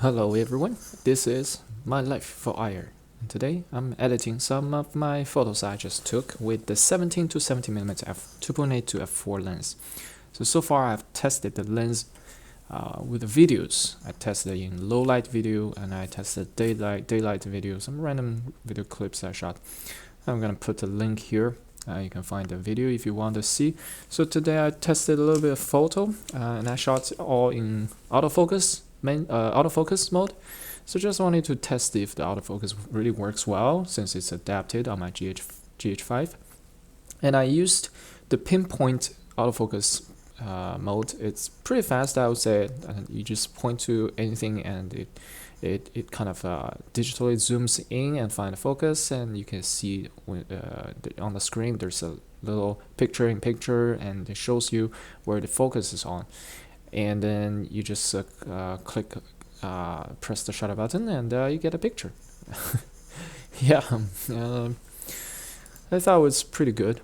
Hello everyone, this is My Life for IR, and today I'm editing some of my photos I just took with the 17 to 70mm f2.8 to f4 lens. So far I've tested the lens with the videos. I tested in low light video and I tested daylight video, some random video clips I shot. I'm gonna put a link here. You can find the video if you want to see. So today I tested a little bit of photo and I shot all in autofocus mode. So just wanted to test if the autofocus really works well since it's adapted on my GH5. And I used the pinpoint autofocus mode. It's pretty fast, I would say. And you just point to anything and it kind of digitally zooms in and find the focus, and you can see on the screen there's a little picture-in-picture, and it shows you where the focus is on. And then you just press the shutter button and you get a picture. Yeah, I thought it was pretty good.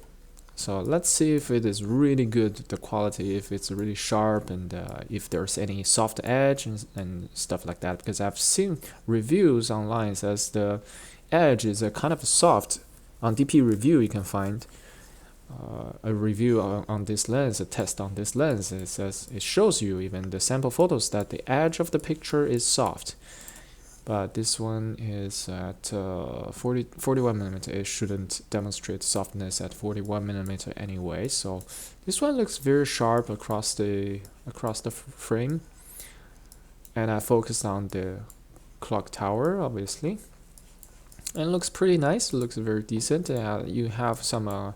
So let's see if it is really good, the quality, if it's really sharp, and if there's any soft edge and stuff like that. Because I've seen reviews online says the edge is a kind of soft. On DP review you can find a review on this lens, a test on this lens. It says, it shows you even the sample photos that the edge of the picture is soft. But this one is at 41mm. It shouldn't demonstrate softness at 41mm anyway. So this one looks very sharp across the frame. And I focused on the clock tower, obviously. And it looks pretty nice. It looks very decent. You have some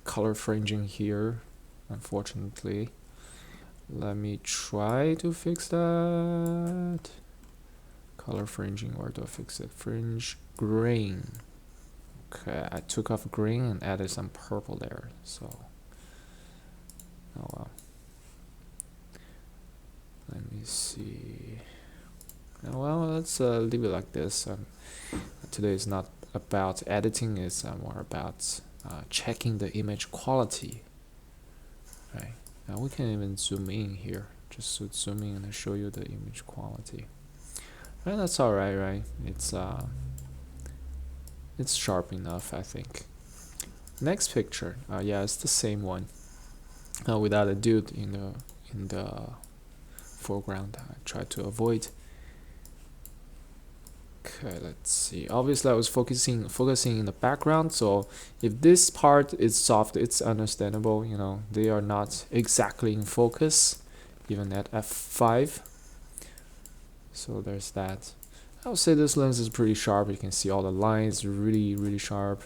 color fringing here, unfortunately. Let me try to fix that. Color fringing, where do I fix it? Fringe grain. Okay, I took off green and added some purple there, so oh well. Let me see. Oh, well, let's leave it like this. Today is not about editing, it's more about checking the image quality. Right, now we can even zoom in here, just zoom in and show you the image quality. And that's alright, right? It's sharp enough, I think. Next picture, yeah, it's the same one, without a dude in the foreground. I tried to avoid. Okay, let's see. Obviously, I was focusing in the background, so if this part is soft, it's understandable. You know, they are not exactly in focus, even at f5. So there's that. I would say this lens is pretty sharp. You can see all the lines really sharp.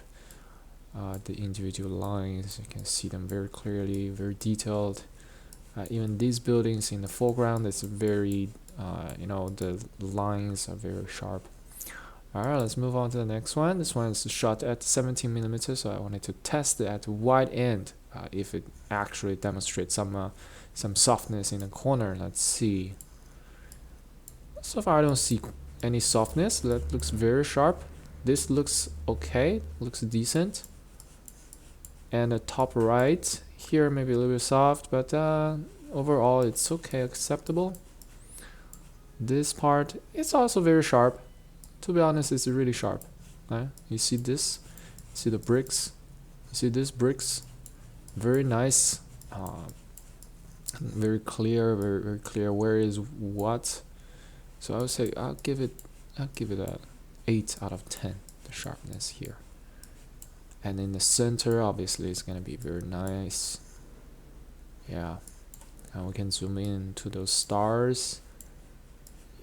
The individual lines, you can see them very clearly, very detailed. Even these buildings in the foreground, it's very, the lines are very sharp. Alright, let's move on to the next one. This one is shot at 17mm, so I wanted to test it at wide end, if it actually demonstrates some softness in the corner. Let's see. So far I don't see any softness. That looks very sharp. This looks okay, looks decent. And the top right here maybe a little bit soft, but overall it's okay, acceptable. This part, it's also very sharp. To be honest, it's really sharp. Right? You see this? See the bricks? You see these bricks? Very nice. Very clear. Very clear. Where is what? So I would say I'll give it a 8 out of 10. The sharpness here. And in the center, obviously, it's gonna be very nice. Yeah. And we can zoom in to those stars.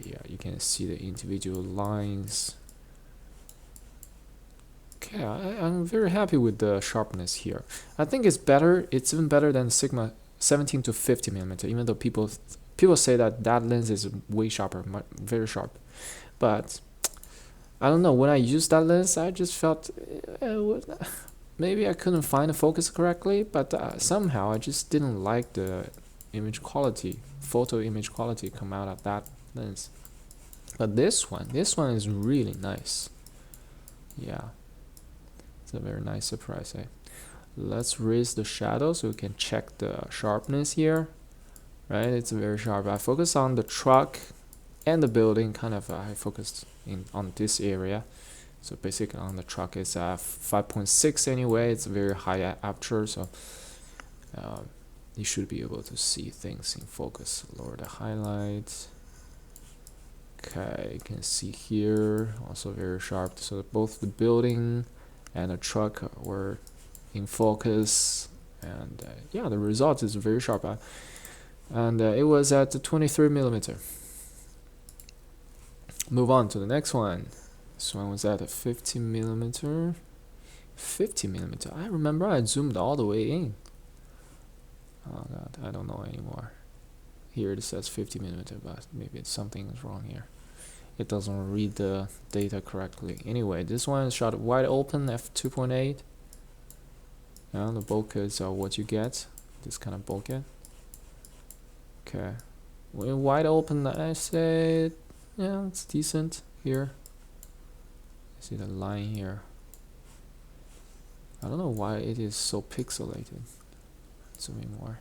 Yeah, you can see the individual lines. Okay, I'm very happy with the sharpness here. I think it's better. It's even better than Sigma 17 to 50mm, even though people say that lens is way sharper, very sharp. But I don't know, when I used that lens, I just felt maybe I couldn't find the focus correctly, but somehow I just didn't like the image quality, photo image quality come out of that lens. But this one is really nice. Yeah, it's a very nice surprise. Let's raise the shadow so we can check the sharpness here. Right, it's very sharp. I focus on the truck and the building. Kind of I focused in on this area. So basically on the truck is 5.6 anyway. It's a very high aperture, so you should be able to see things in focus. Lower the highlights. Okay, you can see here also very sharp. So both the building and the truck were in focus, and yeah, the result is very sharp. And it was at 23 millimeter. Move on to the next one. This one was at a 50 millimeter. 50 millimeter. I remember I zoomed all the way in. Oh god, I don't know anymore. Here it says 50 millimeter, but maybe something is wrong here. It doesn't read the data correctly. Anyway, this one is shot wide open, f2.8. Yeah, the bokehs are what you get. This kind of bokeh. Okay. When wide open, I say, yeah, it's decent here. See the line here. I don't know why it is so pixelated. Zoom in more.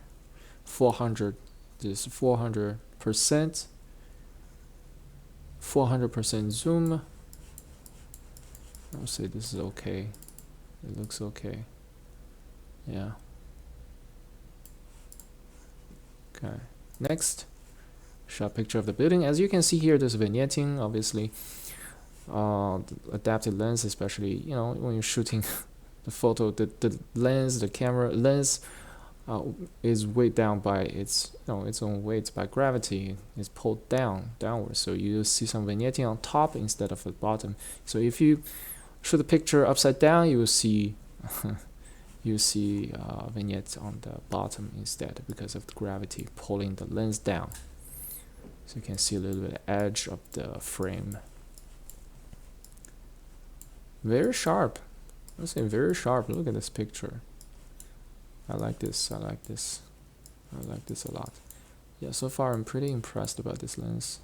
400. This 400%. 400% zoom. I'll say this is okay. It looks okay. Yeah. Okay. Next, shot picture of the building. As you can see here, there's vignetting. Obviously, the adapted lens, especially when you're shooting the photo, the lens, the camera lens is weighed down by its own weight by gravity. It's pulled downwards, so you see some vignetting on top instead of the bottom. So if you shoot the picture upside down, you will see vignettes on the bottom instead because of the gravity pulling the lens down. So you can see a little bit of edge of the frame. Very sharp. I say very sharp. Look at this picture. I like this. I like this. I like this a lot. Yeah, so far I'm pretty impressed about this lens.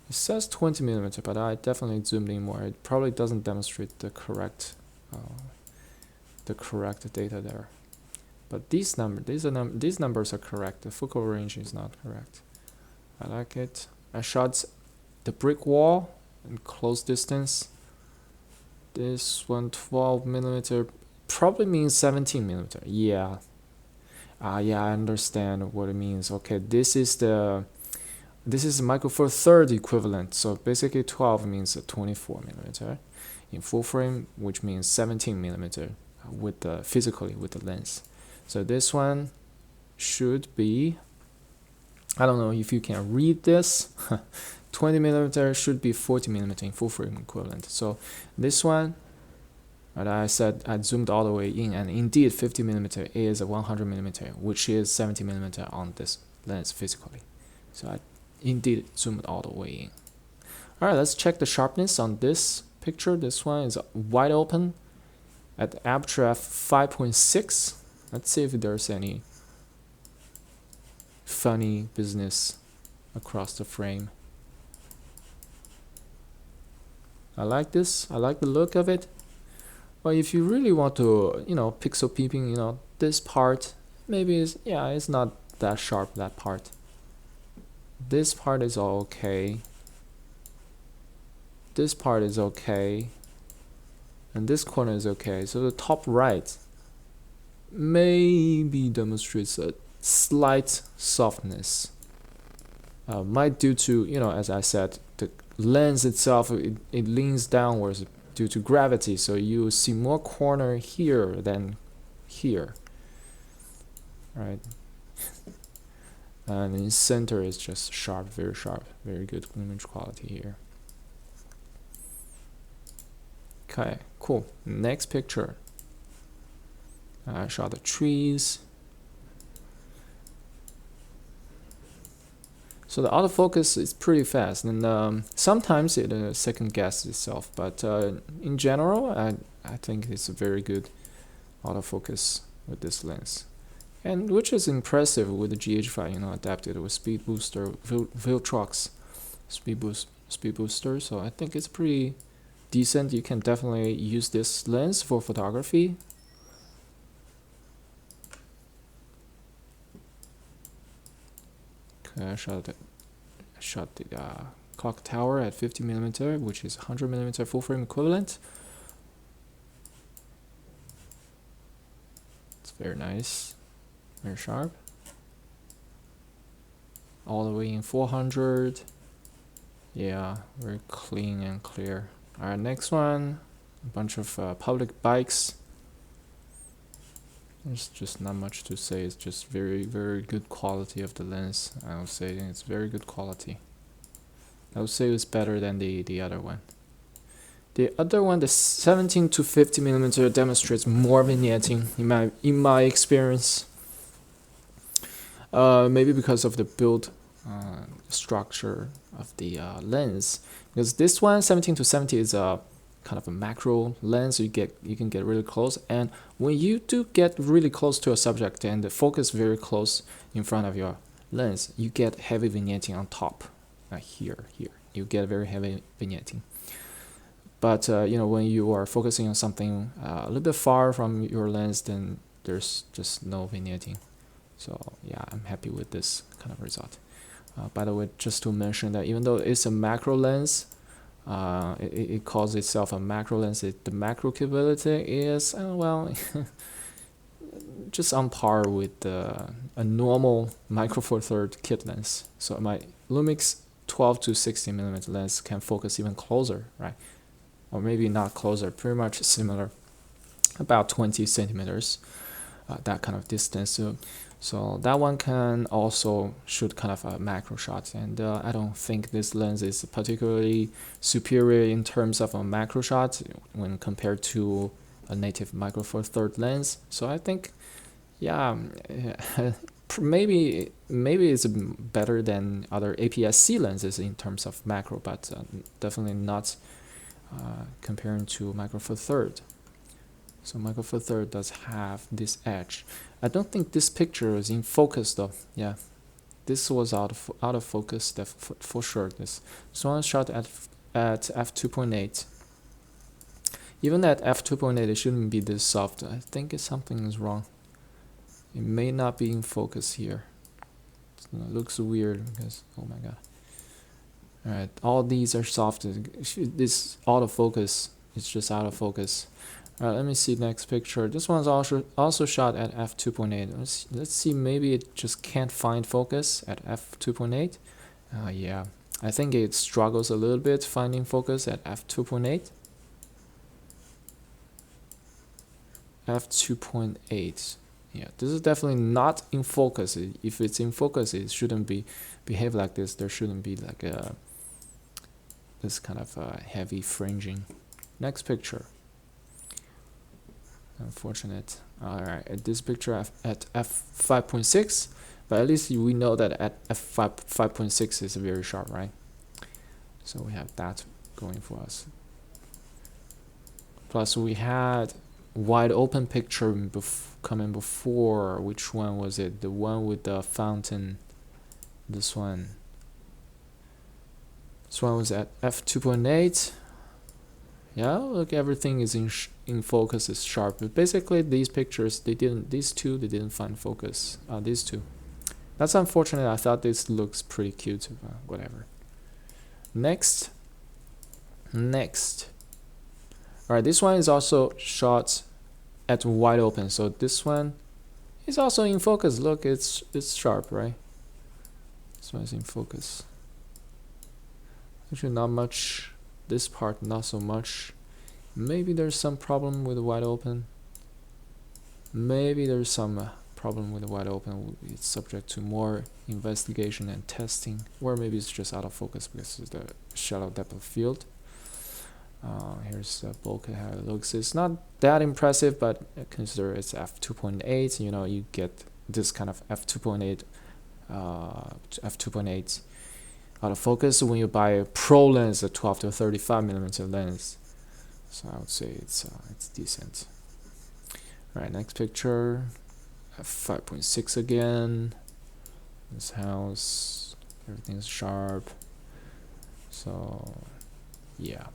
It says 20 millimeter, but I definitely zoomed in more. It probably doesn't demonstrate the correct data there. But these numbers are correct. The focal range is not correct. I like it. I shot the brick wall in close distance. This one 12 millimeter probably means 17 millimeter. Yeah. Yeah, I understand what it means. Okay, this is the Micro Four Third equivalent. So basically 12 means 24 millimeter in full frame, which means 17 millimeter with the physically with the lens. So this one should be, I don't know if you can read this. 20 millimeter should be 40 millimeter in full frame equivalent. So this one, and I said I zoomed all the way in, and indeed 50 millimeter is a 100 millimeter, which is 70 millimeter on this lens physically. So I indeed zoomed all the way in. All right, let's check the sharpness on this picture. This one is wide open at aperture f5.6. Let's see if there's any funny business across the frame. I like this. I like the look of it. But if you really want to, pixel peeping, this part maybe it's not that sharp, that part. This part is all okay. This part is okay. And this corner is okay. So the top right maybe demonstrates a slight softness. Might due to, as I said, the lens itself, it leans downwards due to gravity, so you see more corner here than here, right? And in center is just sharp, very good image quality here. Okay, cool. Next picture. I shot the trees. So the autofocus is pretty fast, and sometimes it second guesses itself, but in general, I think it's a very good autofocus with this lens, and which is impressive with the GH5, adapted with speed booster, Viltrox speed booster. So I think it's pretty decent. You can definitely use this lens for photography. Okay, I shot the clock tower at 50mm, which is 100mm full frame equivalent. It's very nice, very sharp. All the way in 400. Yeah, very clean and clear. Alright, next one, a bunch of public bikes. There's just not much to say. It's just very good quality of the lens. I would say it's very good quality. I would say it's better than the other one. The other one, the 17 to 50mm, demonstrates more vignetting in my experience. Maybe because of the build structure of the lens. Because this one, 17 to 70, is a kind of a macro lens. You can get really close, and when you do get really close to a subject and the focus very close in front of your lens, you get heavy vignetting on top. Here you get very heavy vignetting. But you know, when you are focusing on something a little bit far from your lens, then there's just no vignetting. So yeah, I'm happy with this kind of result. By the way, just to mention that even though it's a macro lens, it calls itself a macro lens. The macro capability is well, just on par with a normal micro four third kit lens. So my Lumix 12 to 16mm lens can focus even closer, right? Or maybe not closer, pretty much similar, about 20 centimeters, that kind of distance. So that one can also shoot kind of a macro shot, and I don't think this lens is particularly superior in terms of a macro shot when compared to a native micro four third lens. So I think, yeah, maybe it's better than other APS-C lenses in terms of macro, but definitely not comparing to micro four third. So micro four third does have this edge. I don't think this picture is in focus though. Yeah, this was out of focus for sure. This one shot at f2.8. Even at f2.8, it shouldn't be this soft. I think something is wrong. It may not be in focus here. It looks weird because, oh my god. Alright, all these are soft. This autofocus is just out of focus. Alright, let me see next picture. This one's also shot at f2.8. Let's see, maybe it just can't find focus at f2.8. Yeah, I think it struggles a little bit finding focus at f2.8. f2.8. Yeah, this is definitely not in focus. If it's in focus, it shouldn't behave like this. There shouldn't be like this kind of heavy fringing. Next picture. Unfortunate. Alright, this picture at f5.6, but at least we know that at f5.6 is very sharp, right? So we have that going for us. Plus we had wide open picture coming before. Which one was it? The one with the fountain. This one was at f2.8. Yeah, look, everything is in focus, is sharp. But basically these pictures, they didn't find focus. These two. That's unfortunate. I thought this looks pretty cute. Whatever. Next. Alright, this one is also shot at wide open. So this one is also in focus. Look, it's sharp, right? This one is in focus. Actually, not much. This part, not so much. Maybe there's some problem with the wide open. Maybe there's some problem with the wide open. It's subject to more investigation and testing. Or maybe it's just out of focus because of the shallow depth of field. Here's bokeh, how it looks. It's not that impressive, but consider it's f2.8. You know, you get this kind of f2.8 out of focus when you buy a pro lens, a 12 to 35mm lens. So I would say it's decent. Alright, next picture, f5.6 again. This house, everything's sharp. So yeah.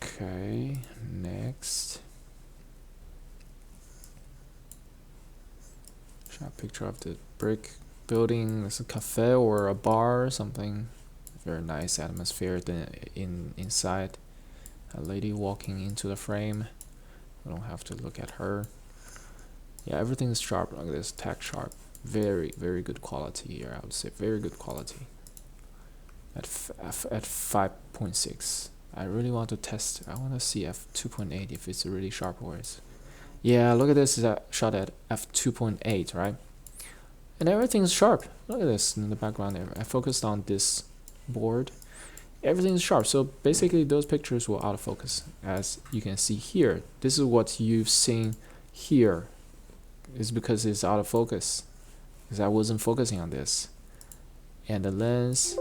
Okay, next. Shot picture of the brick building, it's a cafe or a bar or something. Very nice atmosphere inside. A lady walking into the frame. I don't have to look at her. Yeah, everything is sharp like this, tack sharp. Very, very good quality here, I would say. Very good quality. At 5.6. I really want to test. I want to see f2.8 if it's really sharp or it's. Yeah, look at this. Is a shot at f2.8, right? And everything's sharp. Look at this in the background there. I focused on this board. Everything's sharp. So basically, those pictures were out of focus, as you can see here. This is what you've seen here. It's because it's out of focus, because I wasn't focusing on this. And the lens,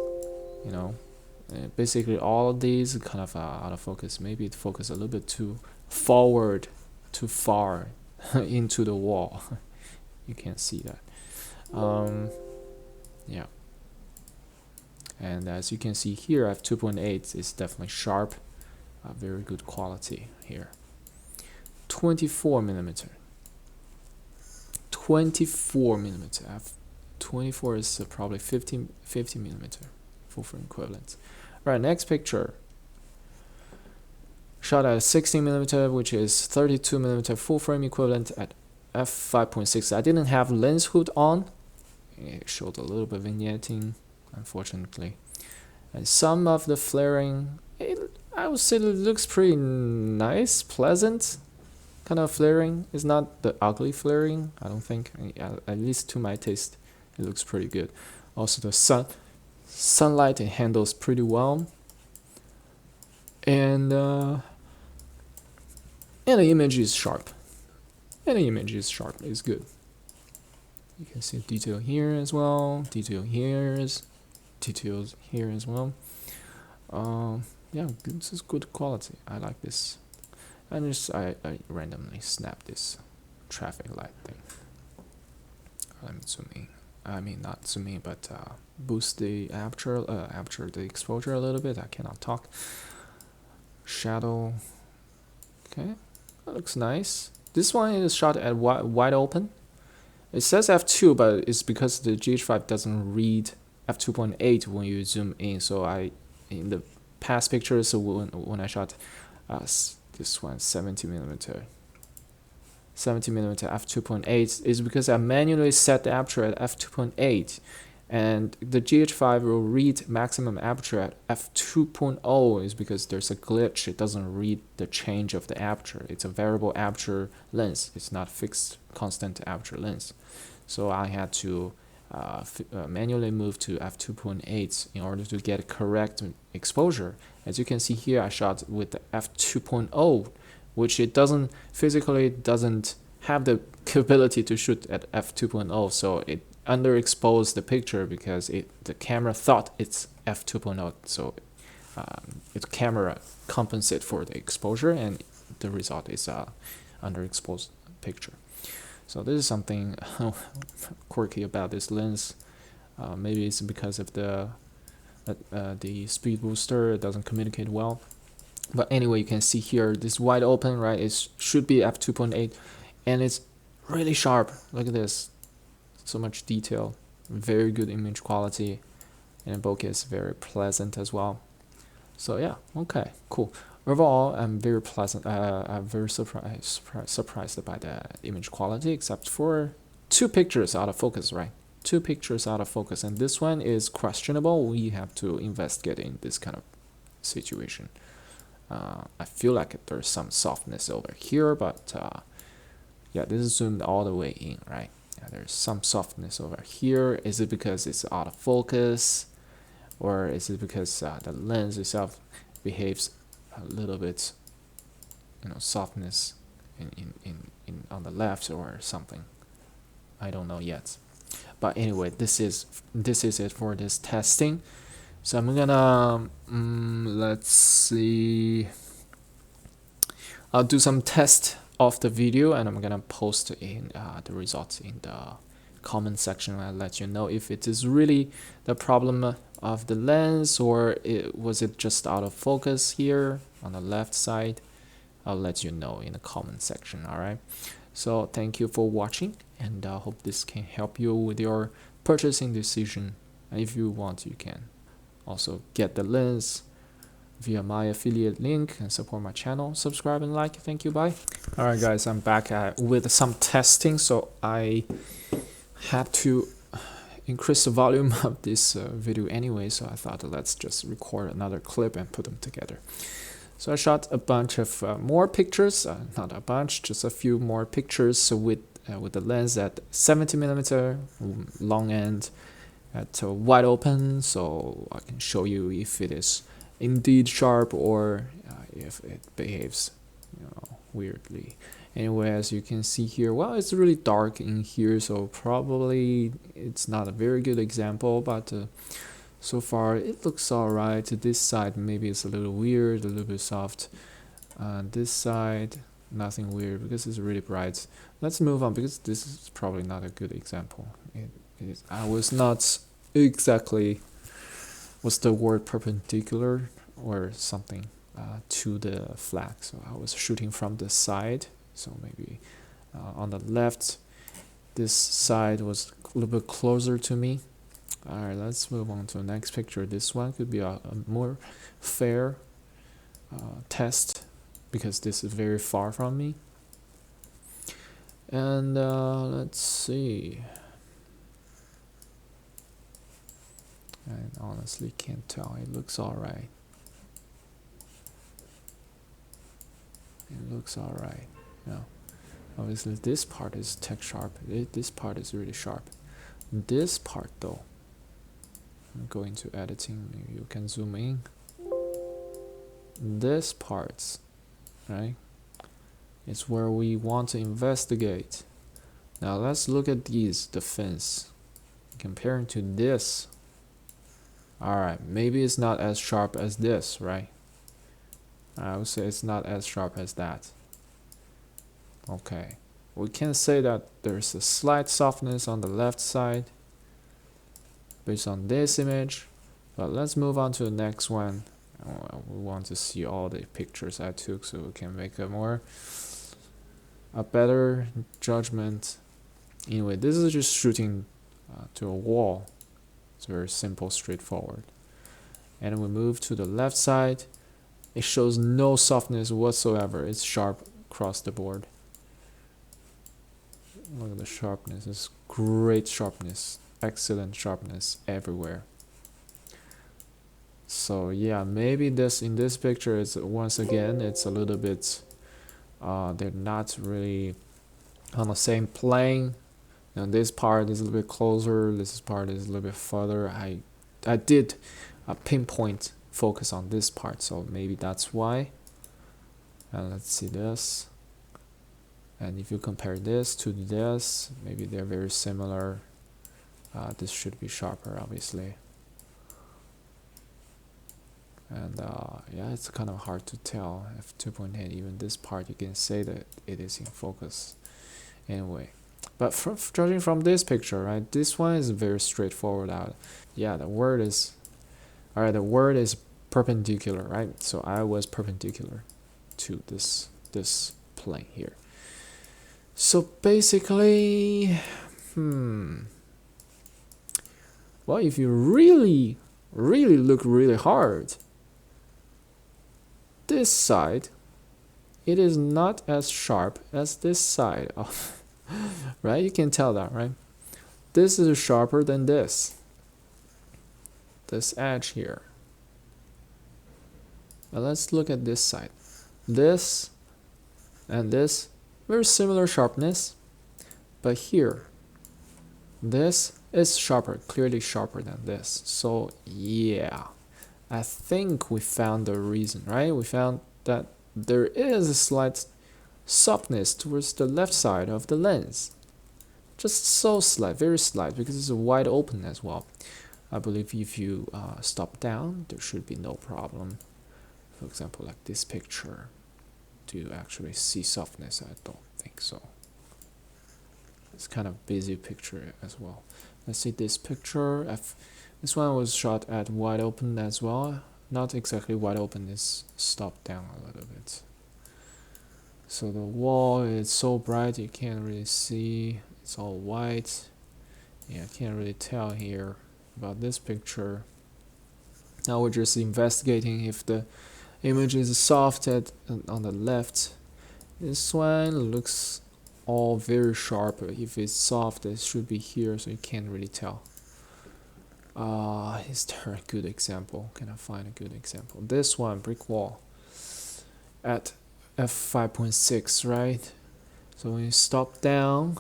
you know, basically all of these are kind of out of focus. Maybe it focused a little bit too forward, too far into the wall. You can't see that. Yeah. And as you can see here, f2.8 is definitely sharp. Very good quality here. 24 millimeter. 24 millimeter. F24 is probably 50 millimeter full frame equivalent. All right, next picture. Shot at 16 millimeter, which is 32 millimeter full frame equivalent at f5.6. I didn't have lens hood on. It showed a little bit vignetting, unfortunately. And some of the flaring, I would say it looks pretty nice, pleasant kind of flaring. It's not the ugly flaring, I don't think. At least to my taste, it looks pretty good. Also the sunlight, it handles pretty well. And the image is sharp. And the image is sharp, it's good. You can see detail here as well, details here as well. Yeah, this is good quality. I like this. And I randomly snap this traffic light thing. Let me zoom in. I mean, not zoom in, but boost the aperture, the exposure a little bit. I cannot talk. Shadow. Okay, that looks nice. This one is shot at wide open. It says f2, but it's because the GH5 doesn't read f2.8 when you zoom in. So in the past pictures, when I shot this one, 70 millimeter f2.8, is because I manually set the aperture at f2.8, and the GH5 will read maximum aperture at f2.0 is because there's a glitch. It doesn't read the change of the aperture. It's a variable aperture lens. It's not fixed constant aperture lens. So I had to manually move to f2.8 in order to get a correct exposure. As you can see here, I shot with the f2.0, which it doesn't have the capability to shoot at f2.0, so it underexposed the picture because the camera thought it's f2.0, so its camera compensate for the exposure, and the result is underexposed picture. So this is something quirky about this lens. Maybe it's because of the speed booster. It doesn't communicate well. But anyway, you can see here this wide open, right? It should be f2.8, and it's really sharp. Look at this, so much detail, very good image quality, and bokeh is very pleasant as well. So yeah, okay, cool. Overall, I'm very pleasant. I'm very surprised by the image quality, except for 2 pictures out of focus, right? 2 pictures out of focus, and this one is questionable. We have to investigate in this kind of situation. I feel like there's some softness over here, but yeah, this is zoomed all the way in, right? Yeah, there's some softness over here. Is it because it's out of focus, or is it because the lens itself behaves a little bit, softness in on the left or something? I don't know yet. But anyway, this is it for this testing. So I'm gonna let's see. I'll do some test of the video, and I'm gonna post in the results in the comment section. I'll let you know if it is really the problem of the lens, or was it just out of focus here on the left side. I'll let you know in the comment section. All right. So thank you for watching, and I hope this can help you with your purchasing decision. And if you want, you can also get the lens via my affiliate link and support my channel. Subscribe and like. Thank you. Bye. Alright guys, I'm back with some testing. So I had to increase the volume of this video anyway, so I thought let's just record another clip and put them together. So I shot a bunch of more pictures, not a bunch, just a few more pictures with the lens at 70mm long end at wide open, so I can show you if it is indeed sharp or if it behaves, weirdly. Anyway, as you can see here, well, it's really dark in here, so probably it's not a very good example, but so far it looks alright. This side maybe it's a little weird, a little bit soft. This side, nothing weird because it's really bright. Let's move on because this is probably not a good example. I was not exactly, what's the word, perpendicular or something to the flag, so I was shooting from the side. So maybe on the left, this side was a little bit closer to me. Alright, let's move on to the next picture. This one could be a more fair test because this is very far from me. And let's see. I honestly can't tell. It looks alright. It looks alright. Yeah. Obviously this part is tech sharp. This part is really sharp. This part though, I'm going to editing, maybe you can zoom in. This part, right, it's where we want to investigate. Now let's look at these, the fence, comparing to this. Alright, maybe it's not as sharp as this, right? I would say it's not as sharp as that. Okay, we can say that there's a slight softness on the left side based on this image, but let's move on to the next one. We want to see all the pictures I took so we can make a better judgment. Anyway, this is just shooting to a wall. It's very simple, straightforward. And we move to the left side. It shows no softness whatsoever. It's sharp across the board. Look at the sharpness. It's great sharpness, excellent sharpness everywhere. So yeah, maybe this in this picture is once again it's a little bit they're not really on the same plane. And this part is a little bit closer, this part is a little bit further. I did pinpoint focus on this part, so maybe that's why. And let's see this. And if you compare this to this, maybe they're very similar. This should be sharper, obviously. And yeah, it's kind of hard to tell. f2.8, even this part, you can say that it is in focus. Anyway, but judging from this picture, right, this one is very straightforward out. Yeah, the word is, alright, the word is perpendicular, right? So I was perpendicular to this plane here. So basically, well, if you really look really hard, this side, it is not as sharp as this side, right? You can tell that, right? This is sharper than this edge here. Now let's look at this side. This and this, very similar sharpness, but here, this is sharper, clearly sharper than this. So yeah, I think we found the reason, right? We found that there is a slight softness towards the left side of the lens. Just so slight, very slight, because it's wide open as well. I believe if you stop down, there should be no problem. For example, like this picture. Do you actually see softness? I don't think so. It's kind of busy picture as well. Let's see this picture. This one was shot at wide open as well. Not exactly wide open, it's stopped down a little bit. So the wall is so bright you can't really see. It's all white. Yeah, I can't really tell here about this picture. Now we're just investigating if the image is soft on the left. This one looks all very sharp. If it's soft, it should be here, so you can't really tell. Is there a good example? Can I find a good example? This one, brick wall, at f5.6, right? So when you stop down,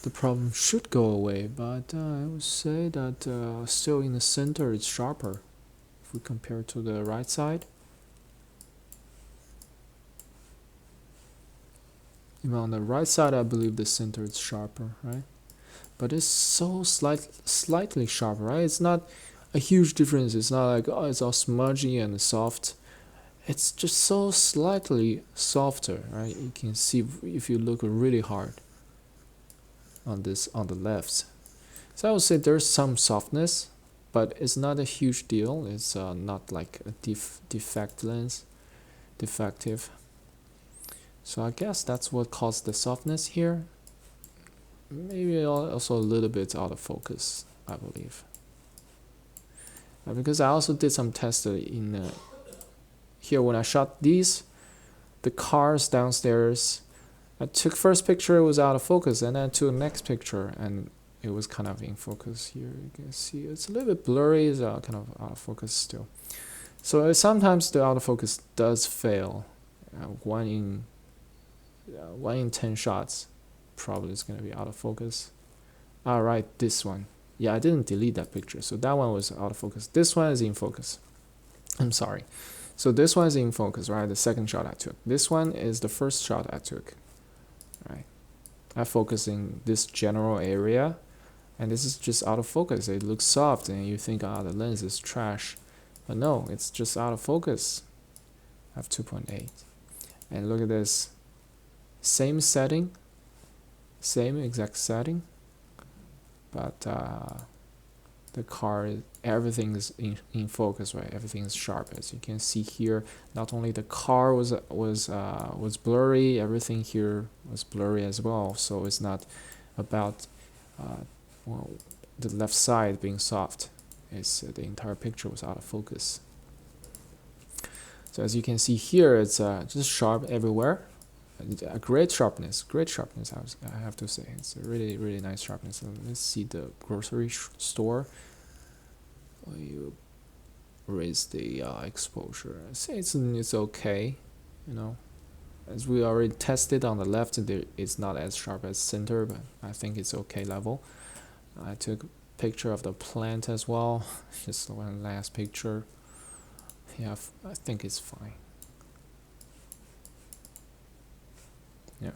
the problem should go away, but I would say that still in the center it's sharper if we compare to the right side. Even on the right side, I believe the center is sharper, right? But it's so slightly sharper, right? It's not a huge difference. It's not like, oh, it's all smudgy and soft. It's just so slightly softer, right? You can see if you look really hard on this on the left. So I would say there's some softness, but it's not a huge deal. It's not like a defective. So I guess that's what caused the softness here. Maybe also a little bit out of focus, I believe. Because I also did some tests in here when I shot these, the cars downstairs. I took first picture, it was out of focus, and then took next picture, and it was kind of in focus here. You can see it's a little bit blurry, it's kind of out of focus still. So sometimes the autofocus does fail. 1 in 10 shots probably is going to be out of focus. Alright, this one. Yeah, I didn't delete that picture, so that one was out of focus. This one is in focus. I'm sorry. So this one is in focus, right? The second shot I took. This one is the first shot I took. Right? I focus in this general area, and this is just out of focus. It looks soft, and you think, the lens is trash. But no, it's just out of focus. f2.8. And look at this. Same setting, same exact setting, but the car, everything is in focus, right? Everything is sharp, as you can see here. Not only the car was blurry, everything here was blurry as well. So it's not about well, the left side being soft. It's the entire picture was out of focus. So as you can see here, it's just sharp everywhere. A great sharpness, I have to say. It's a really, really nice sharpness. So let's see the grocery store. You raise the exposure. I say it's okay, you know. As we already tested on the left, it's not as sharp as center, but I think it's okay level. I took a picture of the plant as well. Just one last picture. Yeah, I think it's fine. Yeah.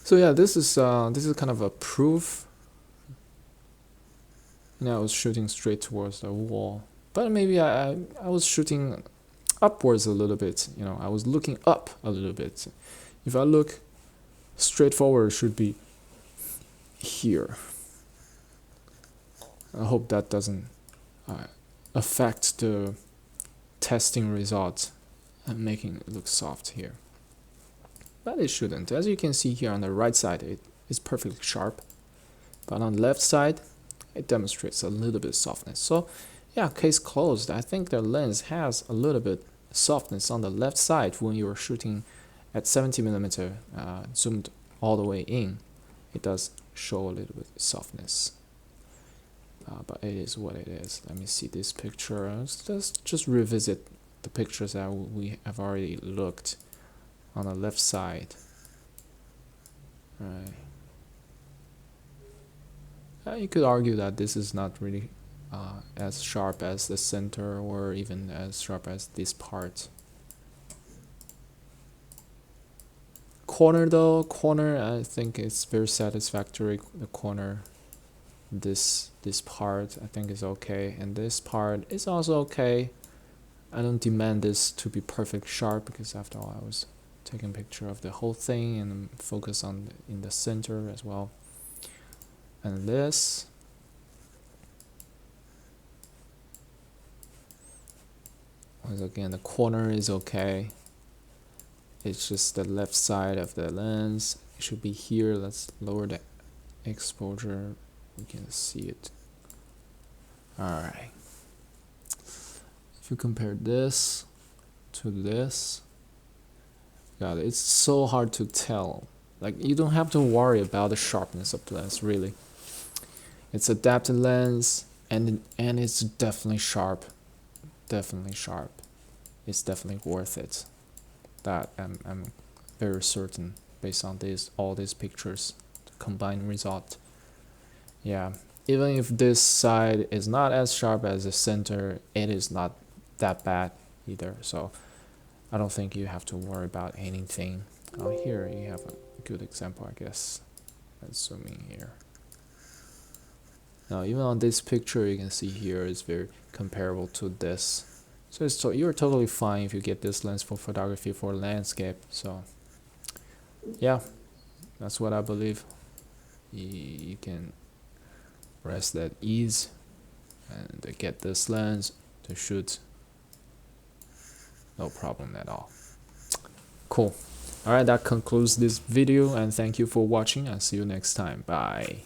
So yeah, this is kind of a proof. I was shooting straight towards the wall, but maybe I was shooting upwards a little bit. I was looking up a little bit. If I look straight forward, it should be here. I hope that doesn't affect the testing results and making it look soft here. But it shouldn't. As you can see here on the right side, it is perfectly sharp. But on the left side, it demonstrates a little bit of softness. So yeah, case closed. I think the lens has a little bit softness on the left side when you are shooting at 70mm zoomed all the way in. It does show a little bit of softness. But it is what it is. Let me see this picture. Let's just revisit the pictures that we have already looked on the left side. Right. You could argue that this is not really as sharp as the center, or even as sharp as this part. Corner though, I think it's very satisfactory. The corner, this part I think is okay, and this part is also okay. I don't demand this to be perfect sharp, because after all I was taking a picture of the whole thing and focus on in the center as well. And this, once again, the corner is okay. It's just the left side of the lens. It should be here. Let's lower the exposure, we can see it. Alright, if you compare this to this, God, it's so hard to tell. Like, you don't have to worry about the sharpness of the lens, really. It's adapted lens, and it's definitely sharp. Definitely sharp. It's definitely worth it. That I'm very certain based on all these pictures, the combined result. Yeah, even if this side is not as sharp as the center, it is not that bad either. So I don't think you have to worry about anything. Oh, here you have a good example, I guess. Let's zoom in here. Now, even on this picture, you can see here it's very comparable to this. So you're totally fine if you get this lens for photography, for landscape. So yeah, that's what I believe. You can rest at ease and get this lens to shoot. No problem at all. Cool. Alright, that concludes this video, and thank you for watching, and see you next time. Bye.